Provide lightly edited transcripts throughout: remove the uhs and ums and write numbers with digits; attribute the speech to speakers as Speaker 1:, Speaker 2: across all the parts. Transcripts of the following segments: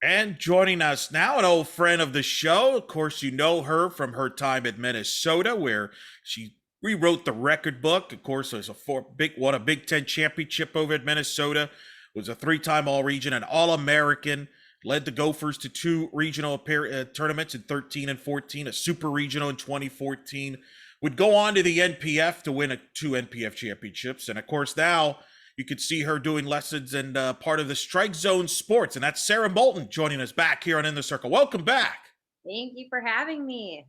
Speaker 1: And joining us now, an old friend of the show. Of course, you know her from her time at Minnesota, where she rewrote the record book. Of course, there's won a Big Ten championship over at Minnesota. Was a three-time All-Region and All-American. Led the Gophers to two regional tournaments in 13 and 14, a super regional in 2014. Would go on to the NPF to win two NPF championships, and of course now you could see her doing lessons and part of the StrikeZoneSports. And that's Sara Moulton joining us back here on In the Circle. Welcome back.
Speaker 2: Thank you for having me.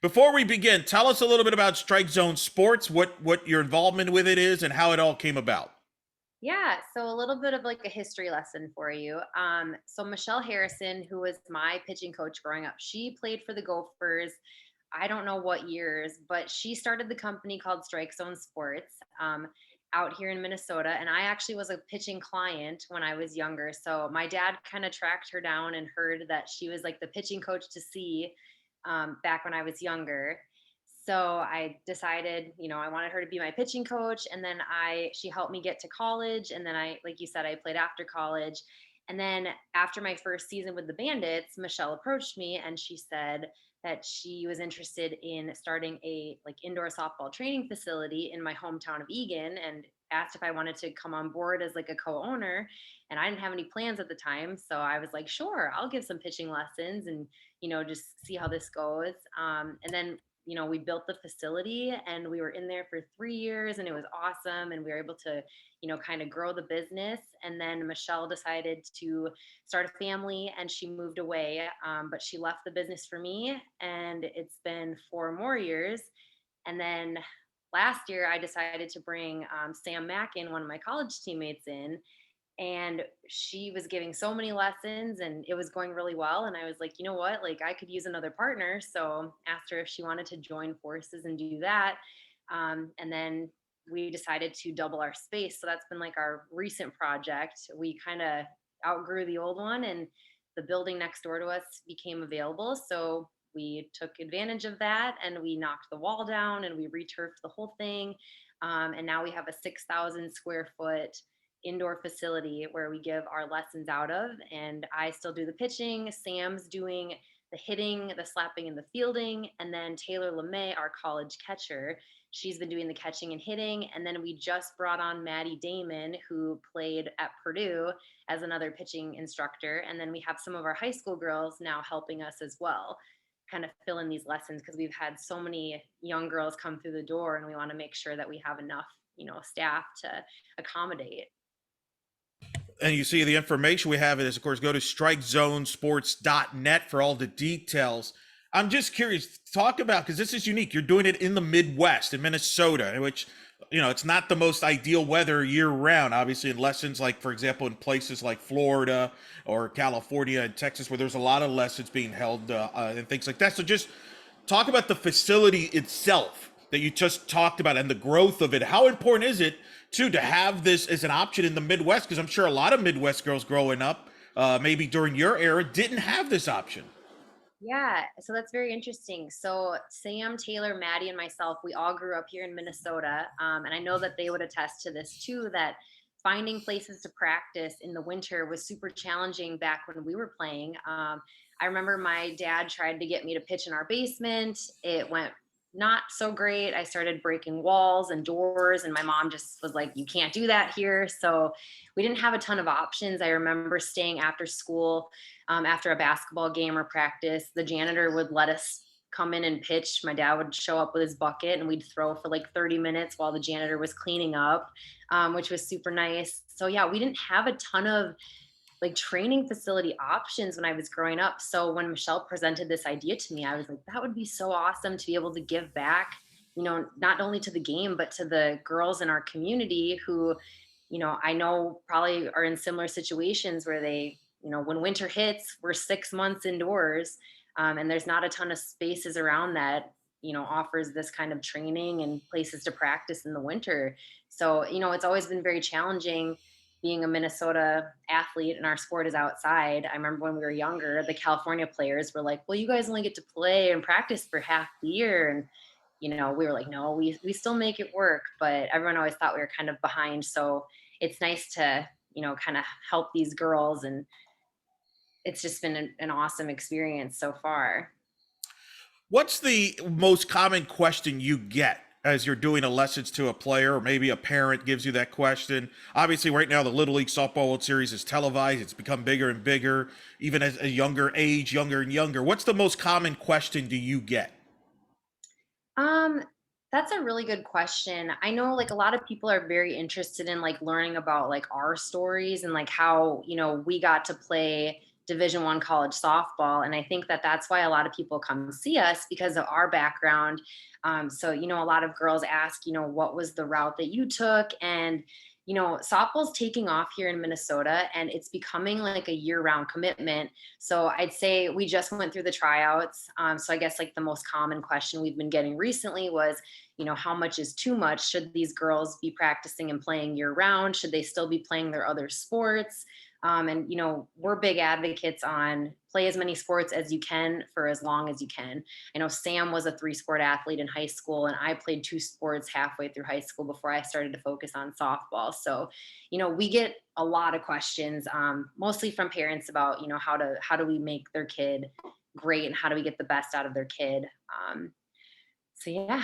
Speaker 1: Before we begin, tell us a little bit about StrikeZoneSports, what your involvement with it is, and how it all came about.
Speaker 2: Yeah, so a little bit of like a history lesson for you. So Michelle Harrison, who was my pitching coach growing up, she played for the Gophers. I don't know what years, but she started the company called Strike Zone Sports out here in Minnesota. And I actually was a pitching client when I was younger. So my dad kind of tracked her down and heard that she was like the pitching coach to see back when I was younger. So I decided, I wanted her to be my pitching coach. And then she helped me get to college. And then like you said, I played after college. And then after my first season with the Bandits, Michelle approached me and she said that she was interested in starting a like indoor softball training facility in my hometown of Egan, and asked if I wanted to come on board as like a co-owner. And I didn't have any plans at the time. So I was like, sure, I'll give some pitching lessons and, just see how this goes. And then we built the facility and we were in there for 3 years and it was awesome. And we were able to, kind of grow the business. And then Michelle decided to start a family and she moved away. But she left the business for me and it's been 4 more years. And then last year I decided to bring Sam Mackin, one of my college teammates, in, and she was giving so many lessons and it was going really well, and I was like, you know what, like I could use another partner. So asked her if she wanted to join forces and do that. And then we decided to double our space, so that's been like our recent project. We kind of outgrew the old one and the building next door to us became available, so we took advantage of that and we knocked the wall down and we returfed the whole thing. And now we have a 6,000 square foot indoor facility where we give our lessons out of. And I still do the pitching. Sam's doing the hitting, the slapping, and the fielding. And then Taylor LeMay, our college catcher, she's been doing the catching and hitting. And then we just brought on Maddie Damon, who played at Purdue, as another pitching instructor. And then we have some of our high school girls now helping us as well, kind of fill in these lessons, because we've had so many young girls come through the door and we want to make sure that we have enough staff to accommodate.
Speaker 1: And you see the information we have is, of course, go to StrikeZoneSports.net for all the details. I'm just curious, talk about, because this is unique. You're doing it in the Midwest, in Minnesota, which, it's not the most ideal weather year round, obviously, in lessons like, for example, in places like Florida or California and Texas, where there's a lot of lessons being held and things like that. So just talk about the facility itself that you just talked about and the growth of it. How important is it too to have this as an option in the Midwest? Because I'm sure a lot of Midwest girls growing up, maybe during your era, didn't have this option.
Speaker 2: Yeah, so that's very interesting. So Sam, Taylor, Maddie, and myself, we all grew up here in Minnesota, and I know that they would attest to this too. That finding places to practice in the winter was super challenging back when we were playing. I remember my dad tried to get me to pitch in our basement. It went not so great. I started breaking walls and doors, and my mom just was like, "You can't do that here." So we didn't have a ton of options. I remember staying after school, after a basketball game or practice. The janitor would let us come in and pitch. My dad would show up with his bucket and we'd throw for like 30 minutes while the janitor was cleaning up, which was super nice. So yeah, we didn't have a ton of like training facility options when I was growing up. So when Michelle presented this idea to me, I was like, that would be so awesome to be able to give back, not only to the game, but to the girls in our community who, I know probably are in similar situations where they, when winter hits, we're 6 months indoors, and there's not a ton of spaces around that, offers this kind of training and places to practice in the winter. So, it's always been very challenging being a Minnesota athlete and our sport is outside. I remember when we were younger, the California players were like, well, you guys only get to play and practice for half the year. And, we were like, no, we still make it work. But everyone always thought we were kind of behind. So it's nice to, kind of help these girls and it's just been an awesome experience so far.
Speaker 1: What's the most common question you get as you're doing a lessons to a player, or maybe a parent gives you that question? Obviously, right now the Little League Softball World Series is televised. It's become bigger and bigger, even at a younger age, younger and younger. What's the most common question do you get?
Speaker 2: Um, that's a really good question. I know like a lot of people are very interested in like learning about like our stories and like how, we got to play Division 1 college softball. And I think that that's why a lot of people come see us because of our background. So, a lot of girls ask, what was the route that you took? And softball's taking off here in Minnesota and it's becoming like a year-round commitment. So I'd say we just went through the tryouts. So I guess like the most common question we've been getting recently was, how much is too much? Should these girls be practicing and playing year-round? Should they still be playing their other sports? And we're big advocates on play as many sports as you can for as long as you can. I know Sam was a 3-sport athlete in high school, and I played 2 sports halfway through high school before I started to focus on softball. So, we get a lot of questions, mostly from parents about, how do we make their kid great and how do we get the best out of their kid. So yeah.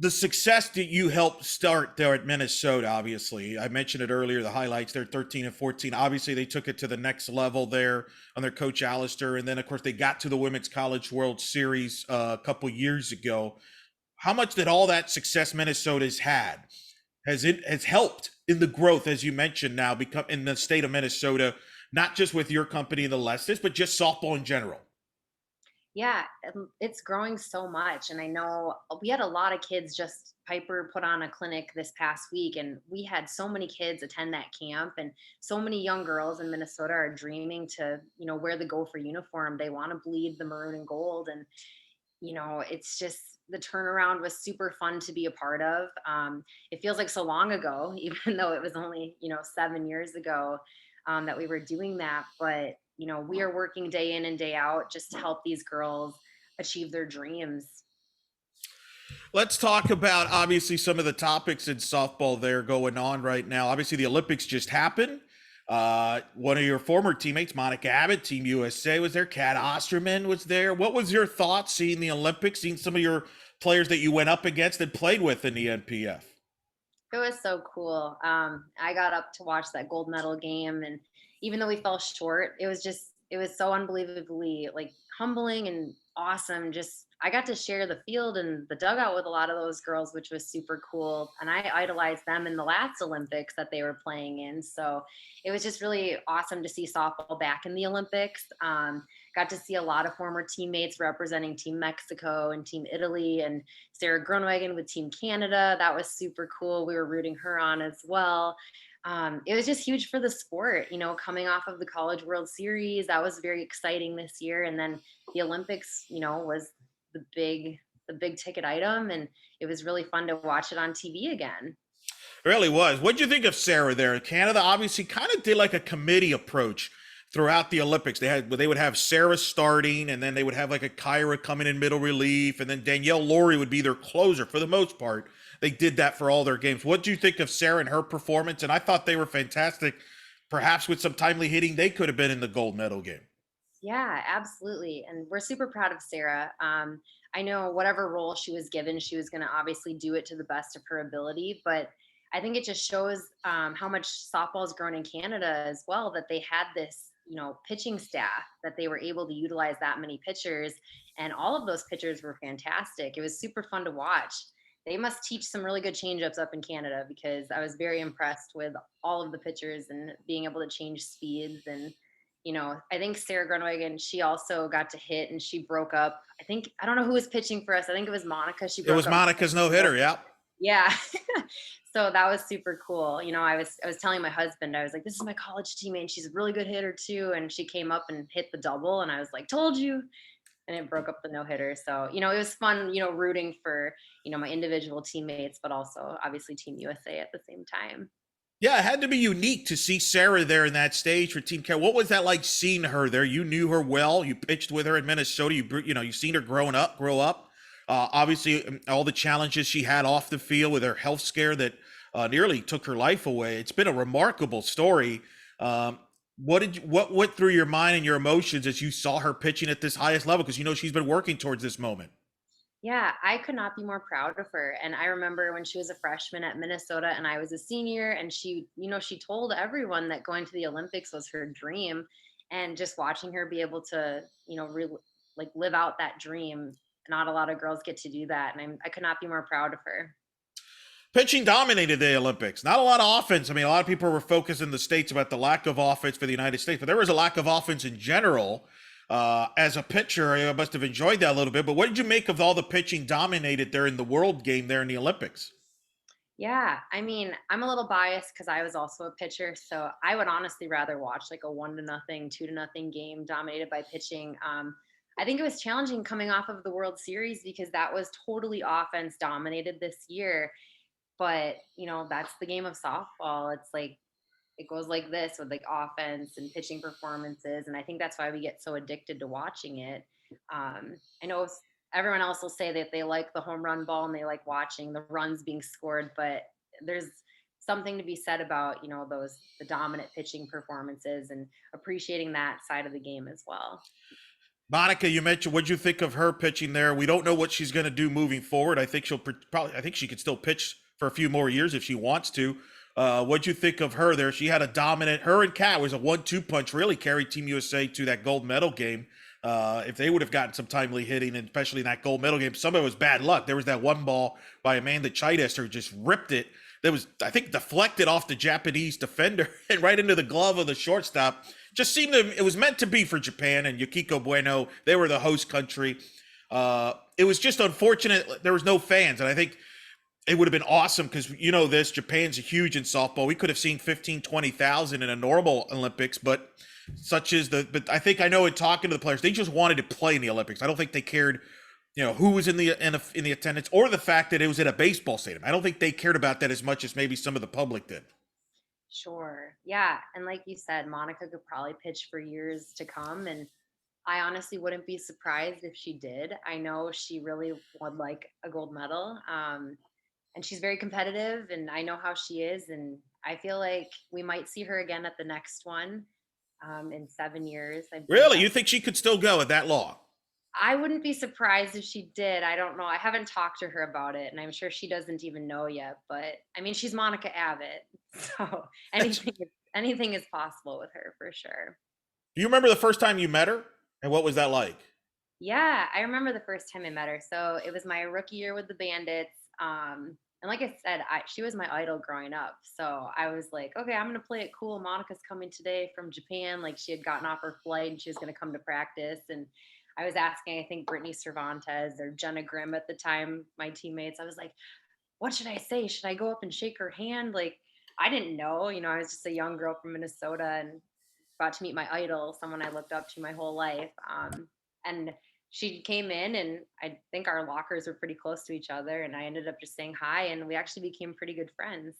Speaker 1: The success that you helped start there at Minnesota, obviously, I mentioned it earlier, the highlights, they're 13 and 14. Obviously, they took it to the next level there under Coach Allister. And then, of course, they got to the Women's College World Series a couple years ago. How much did all that success Minnesota's had has helped in the growth, as you mentioned, now become in the state of Minnesota, not just with your company, the Lessons, but just softball in general?
Speaker 2: Yeah, it's growing so much. And I know we had a lot of kids just Piper put on a clinic this past week, and we had so many kids attend that camp, and so many young girls in Minnesota are dreaming to, wear the Gopher uniform. They want to bleed the maroon and gold. And, it's just the turnaround was super fun to be a part of. It feels like so long ago, even though it was only, 7 years ago that we were doing that. But, we are working day in and day out just to help these girls achieve their dreams.
Speaker 1: Let's talk about obviously some of the topics in softball there going on right now. Obviously, the Olympics just happened. One of your former teammates, Monica Abbott, Team USA, was there. Kat Osterman was there. What was your thoughts seeing the Olympics, seeing some of your players that you went up against and played with in the NPF?
Speaker 2: It was so cool. I got up to watch that gold medal game, and even though we fell short, it was so unbelievably like humbling and awesome. Just I got to share the field and the dugout with a lot of those girls, which was super cool. And I idolized them in the last Olympics that they were playing in. So it was just really awesome to see softball back in the Olympics. Got to see a lot of former teammates representing Team Mexico and Team Italy, and Sarah Groenewegen with Team Canada. That was super cool. We were rooting her on as well. It was just huge for the sport, coming off of the College World Series. That was very exciting this year. And then the Olympics, was the big ticket item. And it was really fun to watch it on TV again.
Speaker 1: It really was. What did you think of Sarah there? Canada obviously kind of did like a committee approach throughout the Olympics. They would have Sarah starting, and then they would have like a Kyra coming in middle relief, and then Danielle Laurie would be their closer for the most part. They did that for all their games. What do you think of Sarah and her performance? And I thought they were fantastic. Perhaps with some timely hitting, they could have been in the gold medal game.
Speaker 2: Yeah, absolutely. And we're super proud of Sarah. I know whatever role she was given, she was going to obviously do it to the best of her ability. But I think it just shows how much softball's grown in Canada as well, that they had this, pitching staff, that they were able to utilize that many pitchers. And all of those pitchers were fantastic. It was super fun to watch. They must teach some really good changeups up in Canada, because I was very impressed with all of the pitchers and being able to change speeds. And I think Sarah Groenewegen, she also got to hit and she broke up. I don't know who was pitching for us. I think it was Monica. She
Speaker 1: It
Speaker 2: broke
Speaker 1: was
Speaker 2: up.
Speaker 1: Monica's no hitter. Yeah.
Speaker 2: Yeah. So that was super cool. I was telling my husband, I was like, this is my college teammate, and she's a really good hitter too. And she came up and hit the double, and I was like, told you. And it broke up the no hitter. So, it was fun, rooting for, my individual teammates, but also obviously Team USA at the same time.
Speaker 1: Yeah, it had to be unique to see Sarah there in that stage for Team Canada. What was that like seeing her there? You knew her well. You pitched with her in Minnesota. You've seen her grow up. Obviously, all the challenges she had off the field with her health scare that nearly took her life away. It's been a remarkable story. What went through your mind and your emotions as you saw her pitching at this highest level? Because she's been working towards this moment.
Speaker 2: Yeah, I could not be more proud of her. And I remember when she was a freshman at Minnesota and I was a senior, and she told everyone that going to the Olympics was her dream. And just watching her be able to, like live out that dream. Not a lot of girls get to do that. And I could not be more proud of her.
Speaker 1: Pitching dominated the Olympics. Not a lot of offense. I mean, a lot of people were focused in the States about the lack of offense for the United States, but there was a lack of offense in general. As a pitcher, I must have enjoyed that a little bit. But what did you make of all the pitching dominated there in the world game there in the Olympics?
Speaker 2: Yeah, I mean, I'm a little biased because I was also a pitcher, so I would honestly rather watch like a 1-0, 2-0 game dominated by pitching. I think it was challenging coming off of the World Series because that was totally offense dominated this year. But that's the game of softball. It's like it goes like this with like offense and pitching performances, and I think that's why we get so addicted to watching it. I know everyone else will say that they like the home run ball and they like watching the runs being scored, but there's something to be said about those the dominant pitching performances and appreciating that side of the game as well.
Speaker 1: Monica, you mentioned what'd you think of her pitching there? We don't know what she's going to do moving forward. I think she'll probably. I think she could still pitch for a few more years if she wants to. What'd you think of her there? She had a dominant. Her and Kat was a 1-2 punch. Really carried Team USA to that gold medal game. If they would have gotten some timely hitting, and especially in that gold medal game, some of it was bad luck. There was that one ball by Amanda Chides who just ripped it. That was, I think, deflected off the Japanese defender and right into the glove of the shortstop. Just seemed to, it was meant to be for Japan and Yukiko Bueno. They were the host country. It was just unfortunate there was no fans, and I think it would have been awesome because Japan's huge in softball. We could have seen 15, 20,000 in a normal Olympics, but but I think I know in talking to the players, they just wanted to play in the Olympics. I don't think they cared, who was in the attendance or the fact that it was in a baseball stadium. I don't think they cared about that as much as maybe some of the public did.
Speaker 2: Sure. Yeah. And like you said, Monica could probably pitch for years to come. And I honestly wouldn't be surprised if she did. I know she really would like a gold medal. And she's very competitive, and I know how she is. And I feel like we might see her again at the next one in 7 years. I believe
Speaker 1: Really, you think she could still go at that long?
Speaker 2: I wouldn't be surprised if she did. I don't know. I haven't talked to her about it, and I'm sure she doesn't even know yet. But I mean, she's Monica Abbott, so
Speaker 1: That's,
Speaker 2: anything is possible with her for sure.
Speaker 1: do you remember the first time you met her, and what was that like?
Speaker 2: Yeah, I remember the first time I met her. So it was my rookie year with the Bandits. And like I said, she was my idol growing up. So I was like, okay, I'm gonna play it cool. Monica's coming today from Japan. Like she had gotten off her flight and she was gonna come to practice. And I was asking, I think Brittany Cervantes or Jenna Grimm at the time, my teammates. I was like, what should I say? Should I go up and shake her hand? Like I didn't know. I was just a young girl from Minnesota and about to meet my idol, someone I looked up to my whole life. And she came in, and I think our lockers were pretty close to each other. And I ended up just saying hi, and we actually became pretty good friends.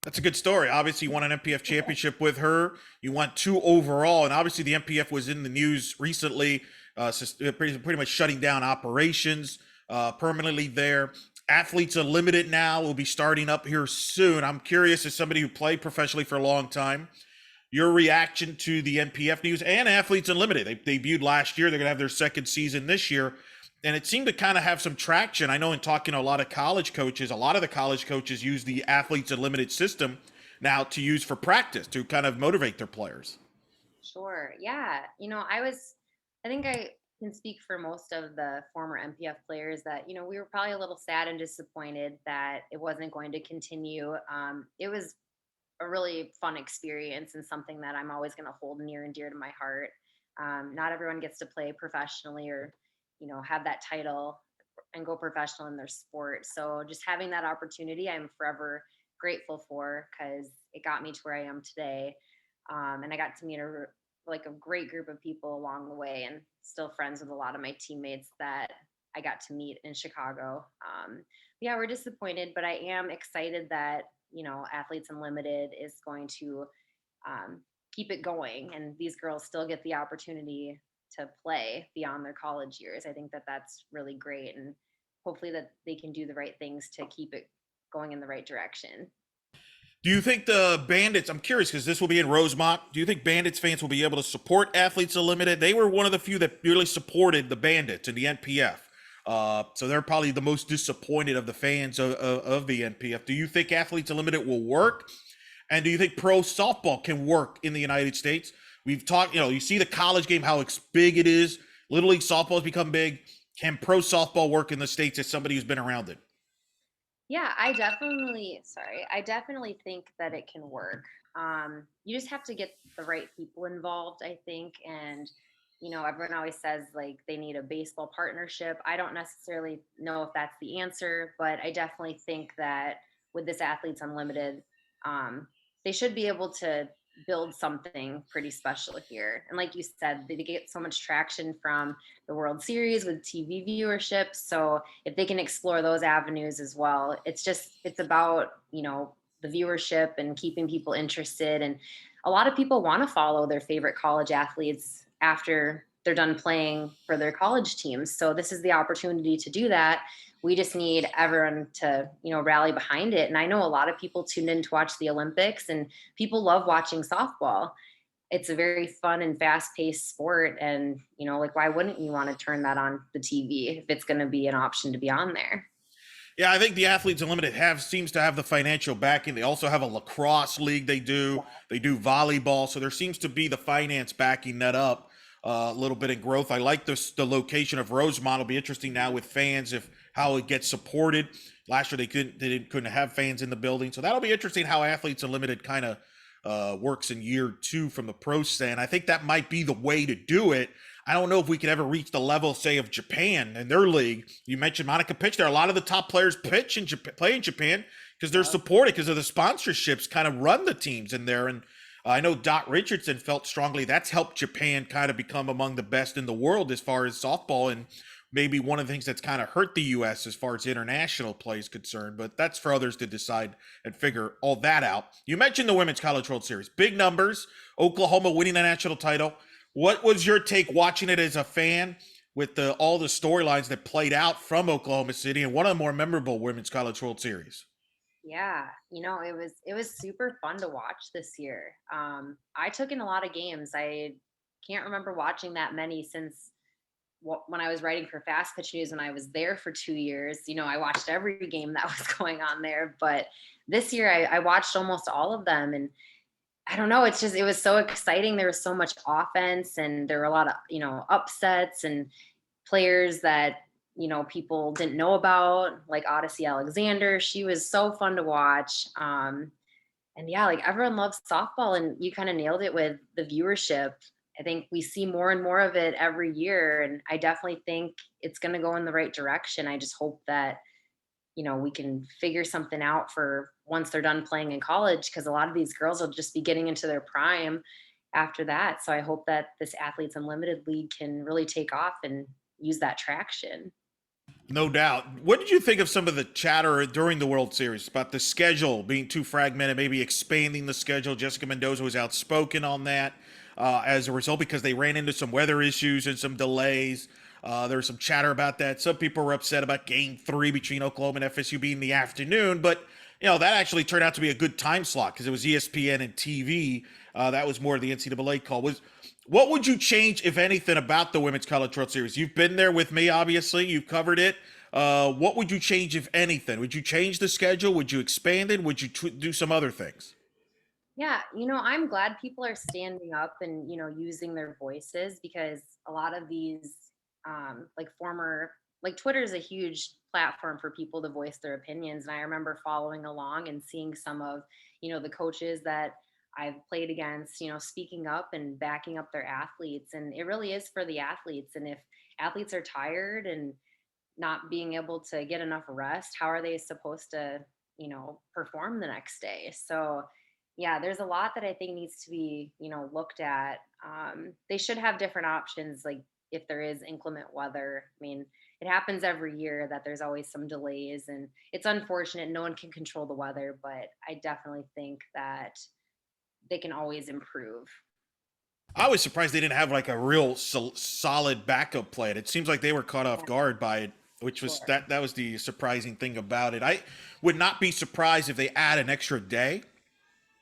Speaker 1: That's a good story. Obviously, you won an NPF championship with her. You won 2 overall, and obviously the NPF was in the news recently, pretty much shutting down operations permanently there. Athletes Unlimited now will be starting up here soon. I'm curious, as somebody who played professionally for a long time, your reaction to the NPF news and Athletes Unlimited. They debuted last year. They're going to have their second season this year. And it seemed to kind of have some traction. I know in talking to a lot of college coaches, a lot of the college coaches use the Athletes Unlimited system now to use for practice to kind of motivate their players.
Speaker 2: Sure. Yeah. I think I can speak for most of the former MPF players that, we were probably a little sad and disappointed that it wasn't going to continue. It was a really fun experience and something that I'm always going to hold near and dear to my heart. Not everyone gets to play professionally or, have that title and go professional in their sport. So just having that opportunity, I'm forever grateful for because it got me to where I am today. And I got to meet a great group of people along the way, and still friends with a lot of my teammates that I got to meet in Chicago. Yeah, we're disappointed, but I am excited that Athletes Unlimited is going to keep it going, and these girls still get the opportunity to play beyond their college years. I think that that's really great, and hopefully that they can do the right things to keep it going in the right direction.
Speaker 1: Do you think the Bandits, I'm curious because this will be in Rosemont, do you think Bandits fans will be able to support Athletes Unlimited? They were one of the few that really supported the Bandits and the NPF. So they're probably the most disappointed of the fans of the NPF. Do you think Athletes Unlimited will work? And do you think pro softball can work in the United States? We've talked, you see the college game, how big it is. Little League softball has become big. Can pro softball work in the States as somebody who's been around it?
Speaker 2: Yeah, I definitely think that it can work. You just have to get the right people involved, I think. And, everyone always says like they need a baseball partnership. I don't necessarily know if that's the answer, but I definitely think that with this Athletes Unlimited, um, they should be able to build something pretty special here. And like you said, they get so much traction from the World Series with TV viewership. So if they can explore those avenues as well, it's about, the viewership and keeping people interested. And a lot of people want to follow their favorite college athletes after they're done playing for their college teams. So this is the opportunity to do that. We just need everyone to, rally behind it. And I know a lot of people tuned in to watch the Olympics, and people love watching softball. It's a very fun and fast-paced sport, and like, why wouldn't you want to turn that on the TV if it's going to be an option to be on there?
Speaker 1: Yeah, I think the Athletes Unlimited seems to have the financial backing. They also have a lacrosse league they do. They do volleyball. So there seems to be the finance backing that up a little bit in growth. I like the location of Rosemont. It'll be interesting now with fans if how it gets supported. Last year they couldn't have fans in the building. So that'll be interesting how Athletes Unlimited kind of works in year two from the pro stand. I think that might be the way to do it. I don't know if we could ever reach the level, say, of Japan and their league. You mentioned Monica pitch there. A lot of the top players pitch in Japan, play in Japan because they're supported because of the sponsorships kind of run the teams in there. And I know Dot Richardson felt strongly that's helped Japan kind of become among the best in the world as far as softball, and maybe one of the things that's kind of hurt the U.S. as far as international play is concerned. But that's for others to decide and figure all that out. You mentioned the Women's College World Series. Big numbers. Oklahoma winning the national title. What was your take watching it as a fan with all the storylines that played out from Oklahoma City and one of the more memorable Women's College World Series?
Speaker 2: Yeah, it was super fun to watch this year. I took in a lot of games. I can't remember watching that many since when I was writing for Fast Pitch News when I was there for 2 years. I watched every game that was going on there. But this year I watched almost all of them, and I don't know. It was so exciting. There was so much offense, and there were a lot of, upsets and players that, people didn't know about, like Odyssey Alexander. She was so fun to watch. And yeah, like everyone loves softball, and you kind of nailed it with the viewership. I think we see more and more of it every year. And I definitely think it's going to go in the right direction. I just hope that, we can figure something out for once they're done playing in college, because a lot of these girls will just be getting into their prime after that. So I hope that this Athletes Unlimited League can really take off and use that traction.
Speaker 1: No doubt. What did you think of some of the chatter during the World Series about the schedule being too fragmented, maybe expanding the schedule? Jessica Mendoza was outspoken on that as a result because they ran into some weather issues and some delays. There was some chatter about that. Some people were upset about Game 3 between Oklahoma and FSU being in the afternoon, but that actually turned out to be a good time slot because it was ESPN and TV. That was more of the NCAA call. What would you change, if anything, about the Women's College World Series? You've been there with me, obviously. You've covered it. What would you change, if anything? Would you change the schedule? Would you expand it? Would you do some other things?
Speaker 2: Yeah, I'm glad people are standing up and, using their voices, because a lot of these, like Twitter is a huge platform for people to voice their opinions. And I remember following along and seeing some of, the coaches that I've played against, speaking up and backing up their athletes. And it really is for the athletes. And if athletes are tired and not being able to get enough rest, how are they supposed to, perform the next day? So yeah, there's a lot that I think needs to be, looked at. They should have different options, like if there is inclement weather. I mean, it happens every year that there's always some delays, and it's unfortunate. No one can control the weather, but I definitely think that they can always improve.
Speaker 1: I was surprised they didn't have like a real solid backup plan. It seems like they were caught off
Speaker 2: Yeah,
Speaker 1: guard by it, which was
Speaker 2: sure.
Speaker 1: that was the surprising thing about it. I would not be surprised if they add an extra day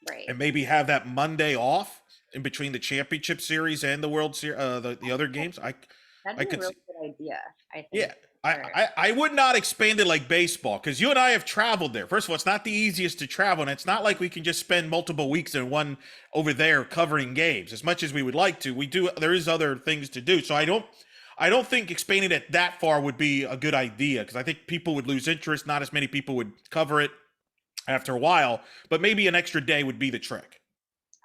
Speaker 2: Right.
Speaker 1: and maybe have that Monday off in between the championship series and the World Series, the other games.
Speaker 2: That'd
Speaker 1: I
Speaker 2: be a
Speaker 1: could
Speaker 2: really
Speaker 1: see.
Speaker 2: good idea, I
Speaker 1: Yeah.
Speaker 2: think, for sure.
Speaker 1: I would not expand it like baseball because you and I have traveled there. First of all, it's not the easiest to travel, and it's not like we can just spend multiple weeks in one over there covering games. As much as we would like to, we do. There is other things to do. So I don't think expanding it that far would be a good idea because I think people would lose interest. Not as many people would cover it after a while, but maybe an extra day would be the trick.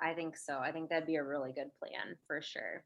Speaker 2: I think so. I think that'd be a really good plan for sure.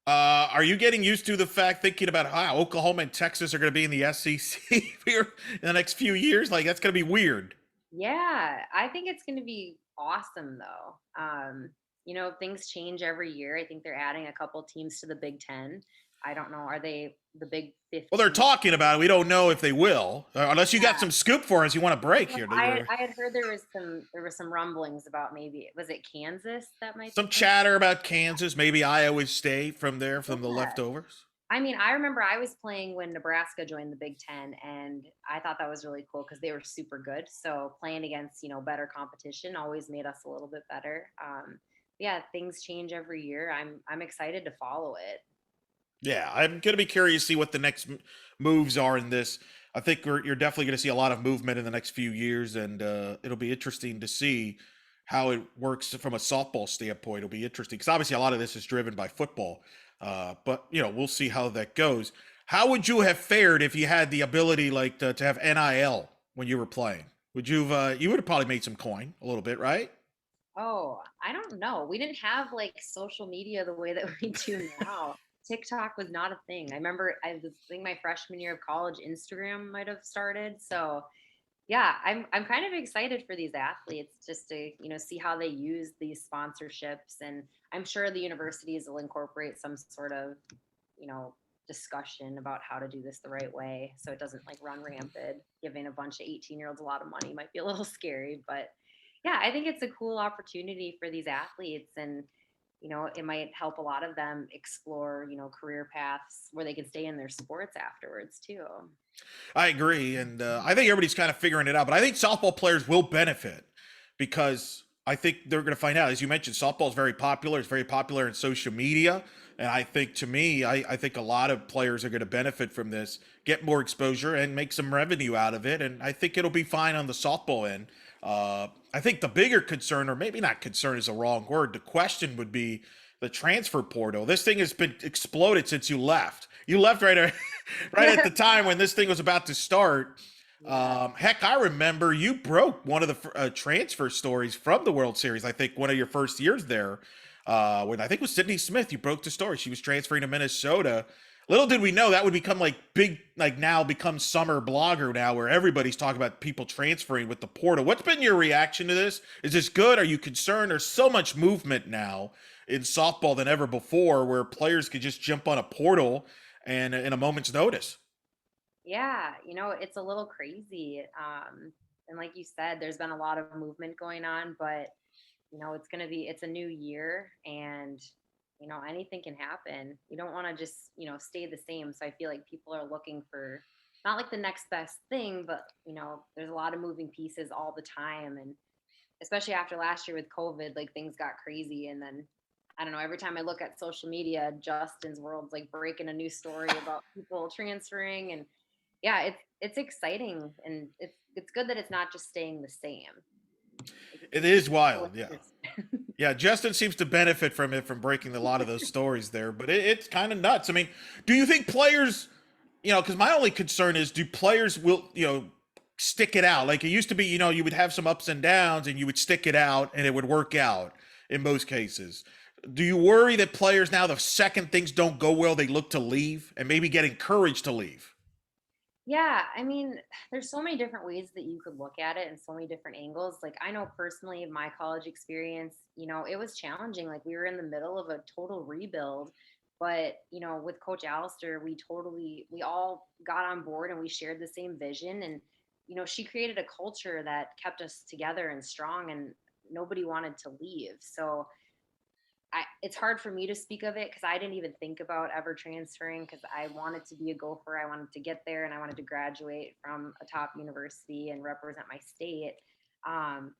Speaker 1: Are you getting used to the fact, thinking about how Oklahoma and Texas are going to be in the SEC here in the next few years? Like, that's going to be weird.
Speaker 2: Yeah, I think it's going to be awesome though. Things change every year. I think they're adding a couple teams to the Big Ten. I don't know. Are they the Big
Speaker 1: Well, they're
Speaker 2: 15?
Speaker 1: talking about it. We don't know if they will, unless you got
Speaker 2: Yeah.
Speaker 1: some scoop for us. You want to break
Speaker 2: Well,
Speaker 1: here?
Speaker 2: I had heard there was some rumblings about, maybe was it Kansas that might be
Speaker 1: Some
Speaker 2: coming?
Speaker 1: chatter about Kansas, maybe Iowa State from there, from the
Speaker 2: Yeah.
Speaker 1: leftovers.
Speaker 2: I mean, I remember I was playing when Nebraska joined the Big Ten, and I thought that was really cool because they were super good. So playing against, better competition always made us a little bit better. Yeah, things change every year. I'm excited to follow it.
Speaker 1: Yeah, I'm going to be curious to see what the next moves are in this. I think you're definitely going to see a lot of movement in the next few years, and it'll be interesting to see how it works from a softball standpoint. It'll be interesting because obviously a lot of this is driven by football, but we'll see how that goes. How would you have fared if you had the ability, like to have NIL when you were playing? You would have probably made some coin a little bit, right?
Speaker 2: Oh, I don't know. We didn't have like social media the way that we do now. TikTok was not a thing. I remember I think my freshman year of college, Instagram might have started. So yeah, I'm kind of excited for these athletes just to, see how they use these sponsorships. And I'm sure the universities will incorporate some sort of, you know, discussion about how to do this the right way so it doesn't like run rampant. Giving a bunch of 18-year-olds a lot of money might be a little scary, but yeah, I think it's a cool opportunity for these athletes, and it might help a lot of them explore, career paths where they can stay in their sports afterwards too.
Speaker 1: I agree, and I think everybody's kind of figuring it out. But I think softball players will benefit because I think they're going to find out. As you mentioned, softball is very popular. It's very popular in social media, and I think to me, I think a lot of players are going to benefit from this, get more exposure, and make some revenue out of it. And I think it'll be fine on the softball end. I think the bigger concern, or maybe not concern is a wrong word, the question would be the transfer portal. This thing has been exploded since you left. You left right at the time when this thing was about to start.
Speaker 2: Yeah.
Speaker 1: Heck, I remember you broke one of the transfer stories from the World Series. I think one of your first years there, when I think it was Sydney Smith, you broke the story. She was transferring to Minnesota. Little did we know that would become like big, like now become summer blogger now, where everybody's talking about people transferring with the portal. What's been your reaction to this? Is this good? Are you concerned? There's so much movement now in softball than ever before, where players could just jump on a portal and in a moment's notice.
Speaker 2: Yeah, it's a little crazy. And like you said, there's been a lot of movement going on, but it's a new year, and anything can happen. You don't want to just, stay the same. So I feel like people are looking for not like the next best thing, but there's a lot of moving pieces all the time. And especially after last year with COVID, like things got crazy. And then I don't know, every time I look at social media, Justin's World's like breaking a new story about people transferring. And yeah, it's exciting, and it's good that it's not just staying the same.
Speaker 1: It
Speaker 2: Keep
Speaker 1: is
Speaker 2: people
Speaker 1: wild, yeah.
Speaker 2: interested.
Speaker 1: Yeah, Justin seems to benefit from it, from breaking a lot of those stories there, but it's kind of nuts. I mean, do you think players, because my only concern is, do players will, stick it out? Like it used to be, you would have some ups and downs and you would stick it out and it would work out in most cases. Do you worry that players now, the second things don't go well, they look to leave and maybe get encouraged to leave?
Speaker 2: Yeah, I mean, there's so many different ways that you could look at it and so many different angles. Like I know personally my college experience, it was challenging. Like we were in the middle of a total rebuild, but with Coach Alistair, we all got on board and we shared the same vision, and she created a culture that kept us together and strong, and nobody wanted to leave. So it's hard for me to speak of it because I didn't even think about ever transferring, because I wanted to be a Gopher. I wanted to get there and I wanted to graduate from a top university and represent my state. Um,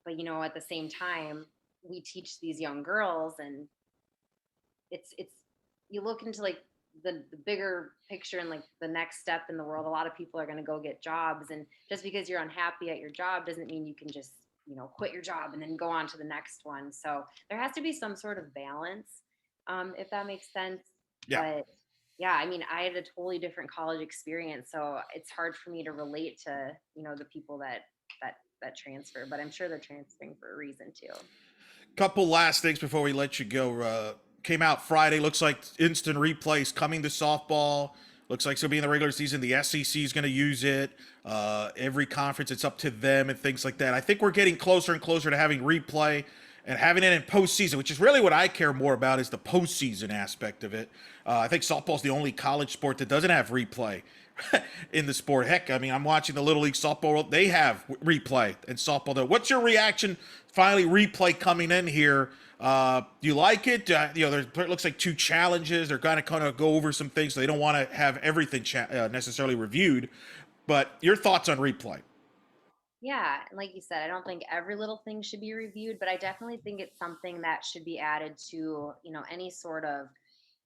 Speaker 2: but at the same time, we teach these young girls, and it's you look into like the bigger picture and like the next step in the world. A lot of people are going to go get jobs, and just because you're unhappy at your job doesn't mean you can just quit your job and then go on to the next one. So there has to be some sort of balance, if that makes sense.
Speaker 1: Yeah.
Speaker 2: But yeah, I mean, I had a totally different college experience, so it's hard for me to relate to the people that transfer, but I'm sure they're transferring for a reason too.
Speaker 1: Couple last things before we let you go. Came out Friday. Looks like instant replays coming to softball. Looks like it's going to be in the regular season. The SEC is going to use it. Every conference, it's up to them and things like that. I think we're getting closer and closer to having replay and having it in postseason, which is really what I care more about, is the postseason aspect of it. I think softball's the only college sport that doesn't have replay in the sport. Heck, I mean, I'm watching the Little League softball world. They have replay in softball. Though. What's your reaction? Finally, replay coming in here. Do you like it? There looks like 2 challenges. They're going to kind of go over some things. So they don't want to have everything necessarily reviewed. But your thoughts on replay?
Speaker 2: Yeah, and like you said, I don't think every little thing should be reviewed, but I definitely think it's something that should be added to, any sort of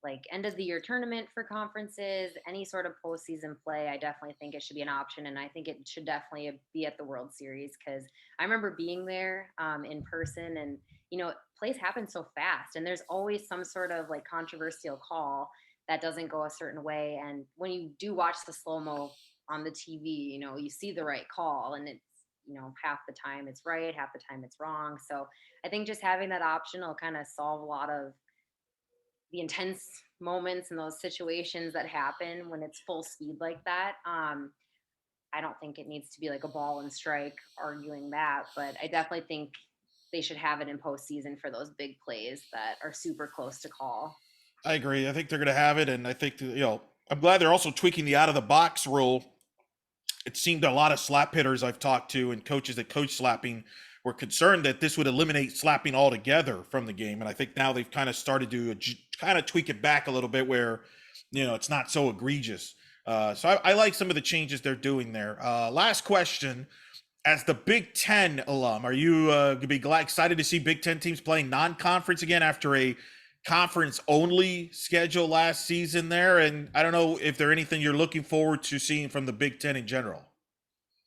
Speaker 2: like end of the year tournament for conferences, any sort of postseason play. I definitely think it should be an option, and I think it should definitely be at the World Series, because I remember being there in person, and plays happen so fast, and there's always some sort of like controversial call that doesn't go a certain way, and when you do watch the slow mo on the TV, you see the right call, and it's half the time it's right, half the time it's wrong. So I think just having that option will kind of solve a lot of the intense moments and those situations that happen when it's full speed like that. I don't think it needs to be like a ball and strike arguing that, but I definitely think they should have it in postseason for those big plays that are super close to call.
Speaker 1: I agree. I think they're going to have it, and I think I'm glad they're also tweaking the out of the box rule. It seemed a lot of slap hitters I've talked to and coaches that coach slapping were concerned that this would eliminate slapping altogether from the game. And I think now they've kind of started to kind of tweak it back a little bit where, it's not so egregious. So I like some of the changes they're doing there. Last question. As the Big Ten alum, are you going to be excited to see Big Ten teams playing non-conference again after a conference only schedule last season there? And I don't know if there anything you're looking forward to seeing from the Big Ten in general.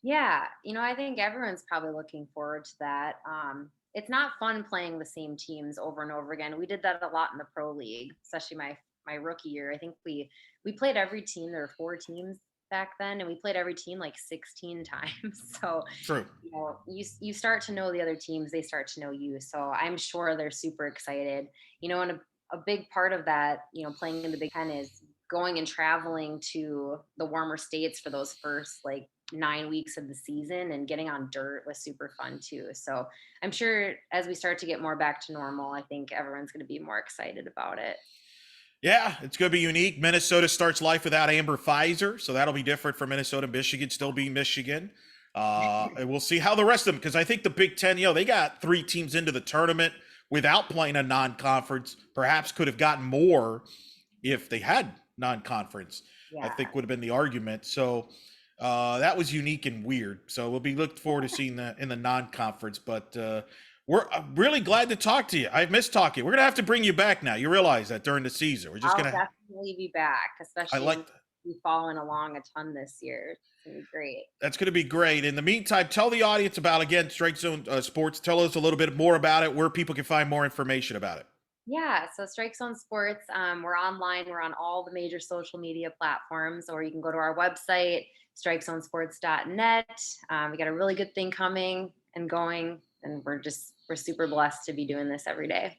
Speaker 2: Yeah, I think everyone's probably looking forward to that. It's not fun playing the same teams over and over again. We did that a lot in the pro league, especially my rookie year. I think we played every team. There were 4 teams back then, and we played every team like 16 times. So
Speaker 1: True.
Speaker 2: you start to know the other teams, they start to know you. So I'm sure they're super excited. And a big part of that, playing in the Big Ten is going and traveling to the warmer states for those first like 9 weeks of the season, and getting on dirt was super fun too. So I'm sure as we start to get more back to normal, I think everyone's going to be more excited about it.
Speaker 1: Yeah, it's going to be unique. Minnesota starts life without Amber Pfizer, so that'll be different for Minnesota. Michigan still being Michigan. And we'll see how the rest of them, because I think the Big Ten, they got 3 teams into the tournament without playing a non-conference. Perhaps could have gotten more if they had non-conference.
Speaker 2: Yeah.
Speaker 1: I think would have been the argument. So that was unique and weird. So we'll be looking forward to seeing that in the non-conference. But we're really glad to talk to you. I've missed talking. We're gonna have to bring you back now. You realize that during the season, we're just
Speaker 2: I'll
Speaker 1: gonna
Speaker 2: definitely be back, especially
Speaker 1: I like that.
Speaker 2: you following along a ton this year. It's gonna be great.
Speaker 1: That's going to be great. In the meantime, tell the audience about, again, Strike Zone Sports. Tell us a little bit more about it, where people can find more information about it.
Speaker 2: Yeah, so StrikeZoneSports, we're online. We're on all the major social media platforms, or you can go to our website, StrikeZoneSports.net. We got a really good thing coming and going, and we're super blessed to be doing this every day.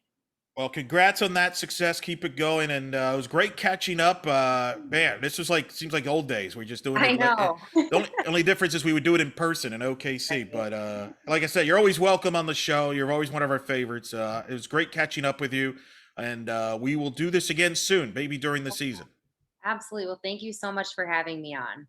Speaker 1: Well, congrats on that success. Keep it going. And it was great catching up. Man, this was seems like old days. We're just doing it.
Speaker 2: I know.
Speaker 1: The only difference is we would do it in person in OKC. But like I said, you're always welcome on the show. You're always one of our favorites. It was great catching up with you. And we will do this again soon, maybe during the season.
Speaker 2: Absolutely. Well, thank you so much for having me on.